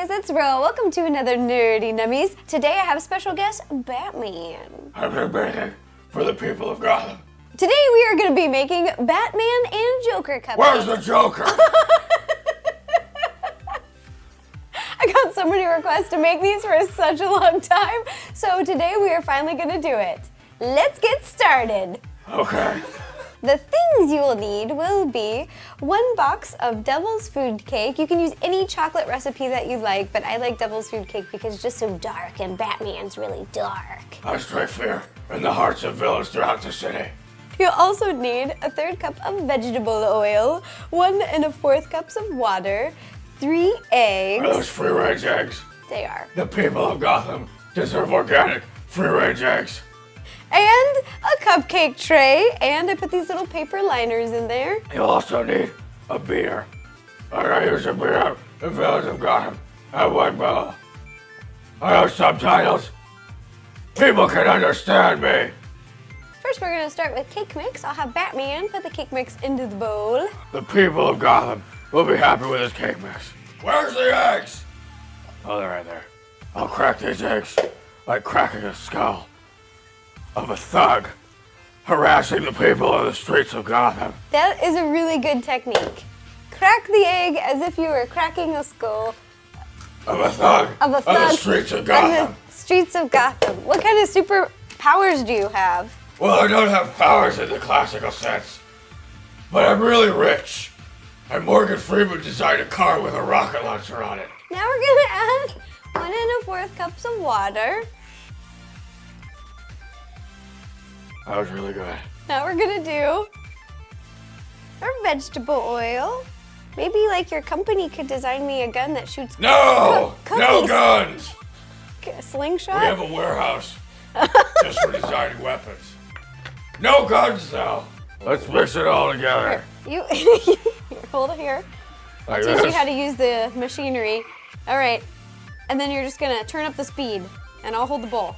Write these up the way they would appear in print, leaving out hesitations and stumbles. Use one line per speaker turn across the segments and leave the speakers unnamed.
guys, it's Ro. Welcome to another Nerdy Nummies. Today I have a special guest, Batman.
I've been making for the people of Gotham.
Today we are going to be making Batman and Joker cupcakes.
Where's the Joker?
I got so many requests to make these for such a long time, so today we are finally going to do it. Let's get started.
Okay.
The things you will need will be 1 box of Devil's Food Cake. You can use any chocolate recipe that you like, but I like Devil's Food Cake because it's just so dark and Batman's really dark.
I strike fear in the hearts of villains throughout the city.
You'll also need a 1/3 cup of vegetable oil, 1 1/4 cups of water, 3 eggs.
Are those free-range eggs?
They are.
The people of Gotham deserve organic, free-range eggs.
And a cupcake tray, and I put these little paper liners in there.
You'll also need a beer. I use a beer in Village of Gotham at White Bell. I have subtitles. People can understand me.
First, we're going to start with cake mix. I'll have Batman put the cake mix into the bowl.
The people of Gotham will be happy with this cake mix. Where's the eggs? Oh, they're right there. I'll crack these eggs like cracking a skull of a thug harassing the people on the streets of Gotham.
That is a really good technique. Crack the egg as if you were cracking a skull.
Of a thug
Of a
on
thug
the streets of
on
Gotham.
the streets of Gotham. What kind of superpowers do you have?
Well, I don't have powers in the classical sense, but I'm really rich. And Morgan Freeman designed a car with a rocket launcher on it.
Now we're going to add 1 1/4 cups of water.
That was really good.
Now we're going to do our vegetable oil. Maybe like your company could design me a gun that shoots
No!
cookies.
No guns!
A slingshot?
We have a warehouse just for designing weapons. No guns, though. Let's mix it all together.
You here, hold it here. I'll
Like
teach you
this?
how to use the machinery. All right. And then you're just going to turn up the speed, and I'll hold the bowl.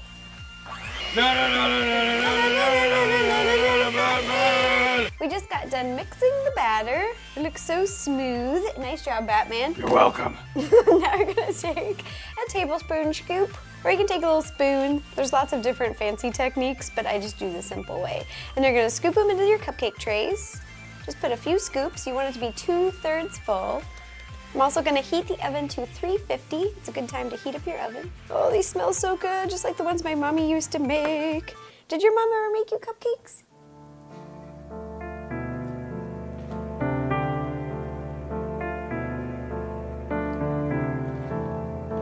No, no, no, no, no, no, no, no, no, no, no, no, Batman!
We just got done mixing the batter. It looks so smooth. Nice job, Batman.
You're welcome.
Now we're going to take a tablespoon scoop, or you can take a little spoon. There's lots of different fancy techniques, but I just do the simple way. And you're going to scoop them into your cupcake trays. Just put a few scoops. You want it to be 2/3 full. I'm also going to heat the oven to 350. It's a good time to heat up your oven. Oh, these smell so good, just like the ones my mommy used to make. Did your mom ever make you cupcakes?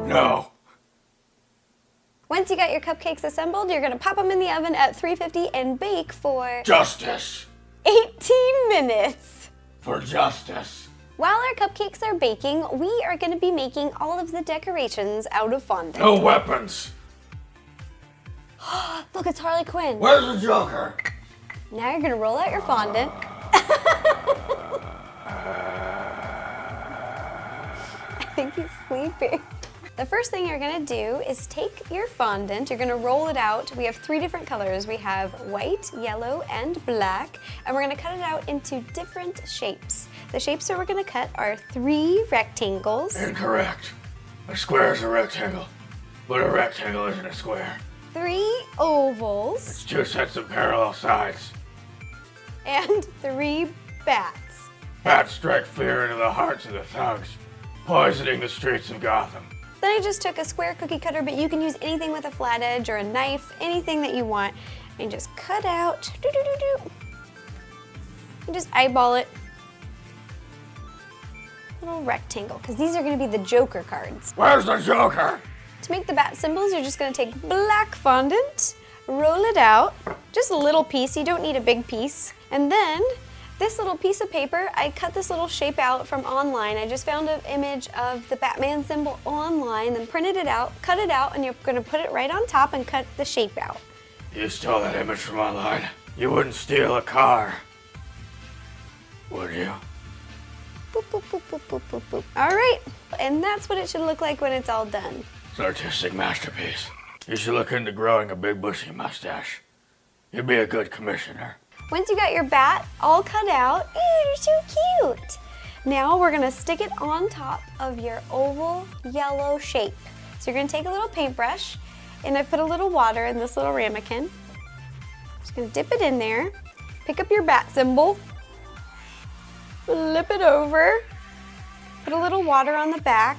No.
Once you got your cupcakes assembled, you're going to pop them in the oven at 350 and bake for
Justice.
18 minutes.
For justice.
While our cupcakes are baking, we are going to be making all of the decorations out of fondant.
No weapons.
Look, it's Harley Quinn.
Where's the Joker?
Now you're going to roll out your fondant. I think he's sleeping. The first thing you're going to do is take your fondant, you're going to roll it out. We have 3 different colors. We have white, yellow, and black, and we're going to cut it out into different shapes. The shapes that we're going to cut are 3 rectangles,
Incorrect. A square is a rectangle, but a rectangle isn't a square.
3 ovals,
It's 2 sets of parallel sides.
and 3 bats.
Bats strike fear into the hearts of the thugs, poisoning the streets of Gotham.
Then I just took a square cookie cutter, but you can use anything with a flat edge or a knife, anything that you want, and just cut out, and just eyeball it. Little rectangle, because these are going to be the Joker cards.
Where's the Joker?
To make the bat symbols, you're just going to take black fondant, roll it out, just a little piece, you don't need a big piece, and then this little piece of paper, I cut this little shape out from online. I just found an image of the Batman symbol online, then printed it out, cut it out, and you're going to put it right on top and cut the shape out.
You stole that image from online. You wouldn't steal a car, would you?
Boop, boop, boop, boop, boop, boop, boop. All right, and that's what it should look like when it's all done.
It's an artistic masterpiece. You should look into growing a big bushy mustache. You'd be a good commissioner.
Once you got your bat all cut out, you're so cute. Now we're gonna stick it on top of your oval yellow shape. So you're gonna take a little paintbrush, and I put a little water in this little ramekin. Just gonna dip it in there, pick up your bat symbol, flip it over, put a little water on the back,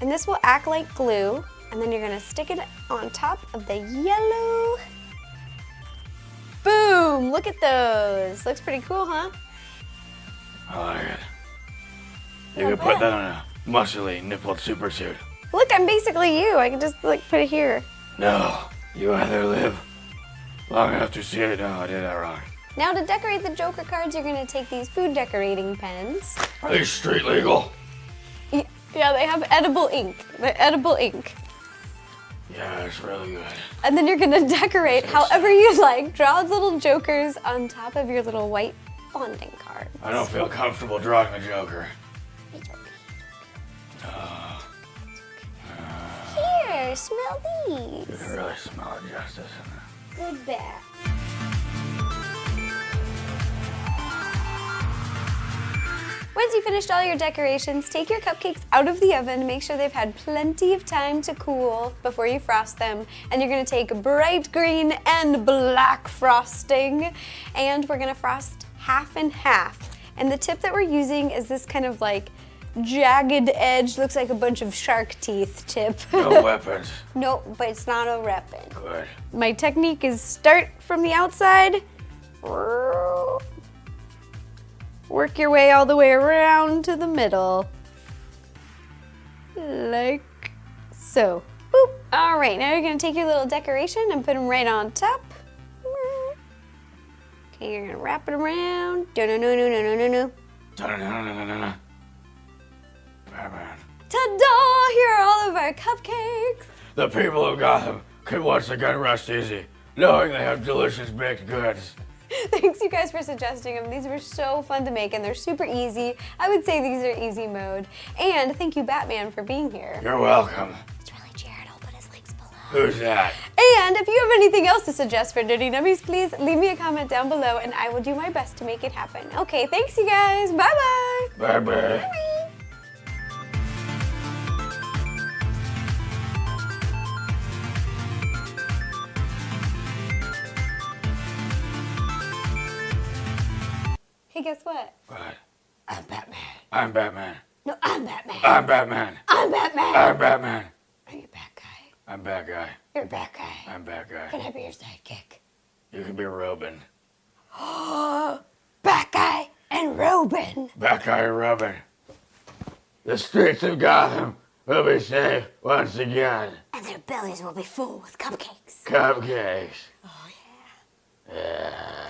and this will act like glue, and then you're gonna stick it on top of the yellow. Boom, look at those. Looks pretty cool, huh?
I like it. You could put that on a muscly, nippled super suit.
Look, I'm basically you. I can just like put it here.
No, you either live long enough to see it. No, I did that wrong.
Now to decorate the Joker cards, you're gonna take these food decorating pens.
Are these street legal?
Yeah, they have edible ink. They're edible ink.
Yeah, it's really good.
And then you're gonna decorate however you like. Draw little jokers on top of your little white bonding card.
I don't feel comfortable drawing the Joker.
It's okay. Here, smell these.
You can really smell it, Justice.
Good bat. Once you finished all your decorations, take your cupcakes out of the oven, make sure they've had plenty of time to cool before you frost them. And you're gonna take bright green and black frosting, and we're gonna frost half and half. And the tip that we're using is this kind of like jagged edge, looks like a bunch of shark teeth tip.
No weapons.
Nope, but it's not a weapon.
Good.
My technique is start from the outside, work your way all the way around to the middle, like so. Boop. All right, now you're gonna take your little decoration and put them right on top. Okay, you're gonna wrap it around. No.
Ta-da-da-da-da-da-da. Batman.
Ta-da! Here are all of our cupcakes.
The people of Gotham can once again rest easy, knowing they have delicious baked goods.
Thanks you guys for suggesting them. These were so fun to make and they're super easy. I would say these are easy mode. And thank you, Batman, for being here.
You're welcome.
It's really Jared. I'll put his links below.
Who's that?
And if you have anything else to suggest for Dirty Nummies, please leave me a comment down below and I will do my best to make it happen. Okay, thanks you guys. Bye-bye.
Bye-bye.
Bye. Hey, guess what?
What?
I'm Batman.
I'm Batman.
No, I'm Batman.
I'm Batman.
I'm Batman.
I'm Batman.
Are you a bad guy?
I'm Bad Guy.
You're a bad guy.
I'm Bad Guy.
Can I be your sidekick?
You can be Robin.
Bad guy and Robin.
Bad Guy and Robin. The streets of Gotham will be safe once again.
And their bellies will be full with cupcakes.
Cupcakes.
Oh, yeah.
Yeah.